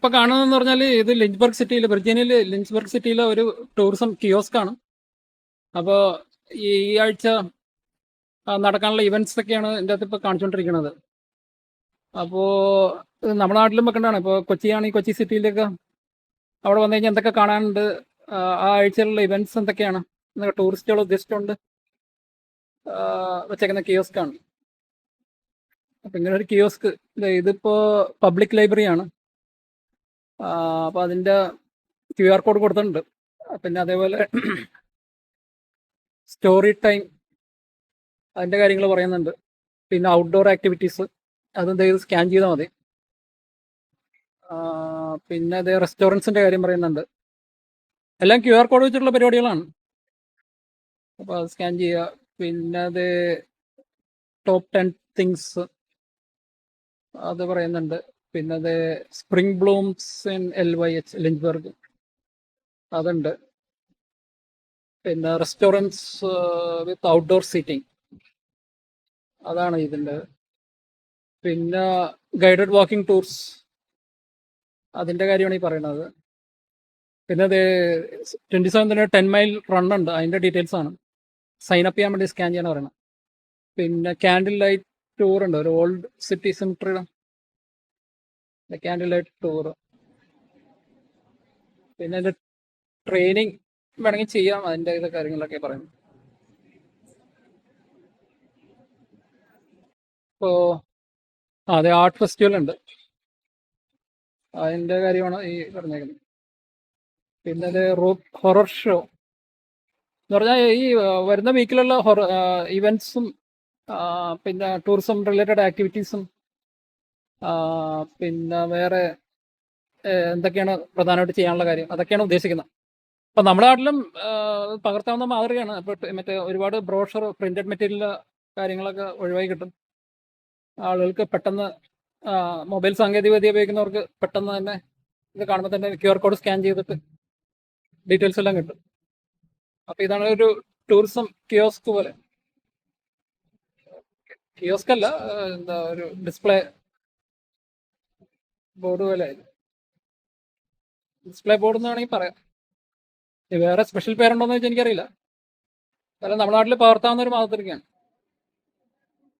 ഇപ്പൊ കാണുന്നതെന്ന് പറഞ്ഞാൽ ഇത് ലിഞ്ച്ബർഗ് സിറ്റിയിൽ, വിർജീനിയയിൽ ലിഞ്ച്ബർഗ് സിറ്റിയിലെ ഒരു ടൂറിസം കിയോസ്ക് ആണ്. അപ്പോൾ ഈ ആഴ്ച നടക്കാനുള്ള ഇവന്റ്സ് ഒക്കെയാണ് എൻ്റെ അകത്ത് ഇപ്പോൾ കാണിച്ചുകൊണ്ടിരിക്കുന്നത്. അപ്പോൾ നമ്മുടെ നാട്ടിലും വെക്കേണ്ടതാണ്. ഇപ്പോൾ കൊച്ചിയാണെങ്കിൽ കൊച്ചി സിറ്റിയിലേക്ക് അവിടെ വന്നു കഴിഞ്ഞാൽ എന്തൊക്കെ കാണാനുണ്ട്, ആ ആഴ്ചയിലുള്ള ഇവന്റ്സ് എന്തൊക്കെയാണ് എന്നൊക്കെ ടൂറിസ്റ്റുകൾ ഉദ്ദേശിച്ചുകൊണ്ട് വെച്ചേക്കുന്ന കിയോസ്കാണ്. അപ്പം ഇങ്ങനെ ഒരു കിയോസ്ക്, ഇതിപ്പോൾ പബ്ലിക് ലൈബ്രറിയാണ്. അപ്പോൾ അതിൻ്റെ QR കോഡ് കൊടുത്തിട്ടുണ്ട്. പിന്നെ അതേപോലെ സ്റ്റോറി ടൈം അതിൻ്റെ കാര്യങ്ങൾ പറയുന്നുണ്ട്. പിന്നെ ഔട്ട്ഡോർ ആക്ടിവിറ്റീസ് അതെന്ത് ചെയ്ത് സ്കാൻ ചെയ്താൽ മതി. പിന്നെ അത് റെസ്റ്റോറൻറ്റ്സിൻ്റെ കാര്യം പറയുന്നുണ്ട്. എല്ലാം QR കോഡ് വെച്ചിട്ടുള്ള പരിപാടികളാണ്. അപ്പോൾ അത് സ്കാൻ ചെയ്യുക. പിന്നെ അത് ടോപ്പ് 10 തിങ്സ് അത് പറയുന്നുണ്ട്. പിന്നെ അത് സ്പ്രിംഗ് ബ്ലൂംസ് ഇൻ LYH ലിഞ്ച്ബർഗ് അതുണ്ട്. പിന്നെ റെസ്റ്റോറൻറ്റ്സ് വിത്ത് ഔട്ട്ഡോർ സീറ്റിംഗ് അതാണ് ഇതിൻ്റെ. പിന്നെ ഗൈഡഡ് വാക്കിംഗ് ടൂർസ് അതിൻ്റെ കാര്യമാണ് ഈ പറയുന്നത്. പിന്നെ അത് 27 10 മൈൽ റണ്ണുണ്ട്, അതിൻ്റെ ഡീറ്റെയിൽസ് ആണ്. സൈൻ അപ്പ് ചെയ്യാൻ വേണ്ടി സ്കാൻ ചെയ്യാൻ പറയണം. പിന്നെ ക്യാൻഡിൽ ലൈറ്റ് ടൂർ ഉണ്ട്, ഒരു ഓൾഡ് സിറ്റി സെമിട്രിയുടെ ക്യാൻഡിൽ ലൈറ്റ് ടൂർ. പിന്നെ അതിൻ്റെ ട്രെയിനിങ് വേണമെങ്കിൽ ചെയ്യാം, അതിൻ്റെ ഇത് കാര്യങ്ങളൊക്കെ പറയുന്നു. ഇപ്പോൾ അതെ, ആർട്ട് ഫെസ്റ്റിവൽ ഉണ്ട്, അതിൻ്റെ കാര്യമാണ് ഈ പറഞ്ഞേക്കുന്നത്. പിന്നെ അത് ഹൊറർ ഷോ എന്ന് പറഞ്ഞാൽ ഈ വരുന്ന വീക്കിലുള്ള ഇവൻറ്റ്സും പിന്നെ ടൂറിസം റിലേറ്റഡ് ആക്ടിവിറ്റീസും പിന്നെ വേറെ എന്തൊക്കെയാണ് പ്രധാനമായിട്ട് ചെയ്യാനുള്ള കാര്യം അതൊക്കെയാണ് ഉദ്ദേശിക്കുന്നത്. അപ്പം നമ്മുടെ നാട്ടിലും പകർത്താവുന്ന മാതൃകയാണ്. ഇപ്പോൾ മറ്റേ ഒരുപാട് ബ്രോഷർ പ്രിന്റഡ് മെറ്റീരിയൽ കാര്യങ്ങളൊക്കെ ഒഴിവായി കിട്ടും. ആളുകൾക്ക് പെട്ടെന്ന് മൊബൈൽ സാങ്കേതികവിദ്യ ഉപയോഗിക്കുന്നവർക്ക് പെട്ടെന്ന് തന്നെ ഇത് കാണുമ്പോൾ തന്നെ QR കോഡ് സ്കാൻ ചെയ്തിട്ട് ഡീറ്റെയിൽസ് എല്ലാം കിട്ടും. അപ്പോൾ ഇതാണ് ഒരു ടൂറിസം കിയോസ്ക് പോലെ. കിയോസ്ക് അല്ല, എന്താ ഒരു ഡിസ്പ്ലേ ബോർഡ് പോലെ, ഡിസ്പ്ലേ ബോർഡ് എന്ന് വേണമെങ്കിൽ പറയാം. വേറെ സ്പെഷ്യൽ പേരുണ്ടോയെന്ന് വെച്ചാൽ എനിക്കറിയില്ല. കാരണം നമ്മുടെ നാട്ടിൽ പകർത്താവുന്ന ഒരു മാതൃകയാണ്.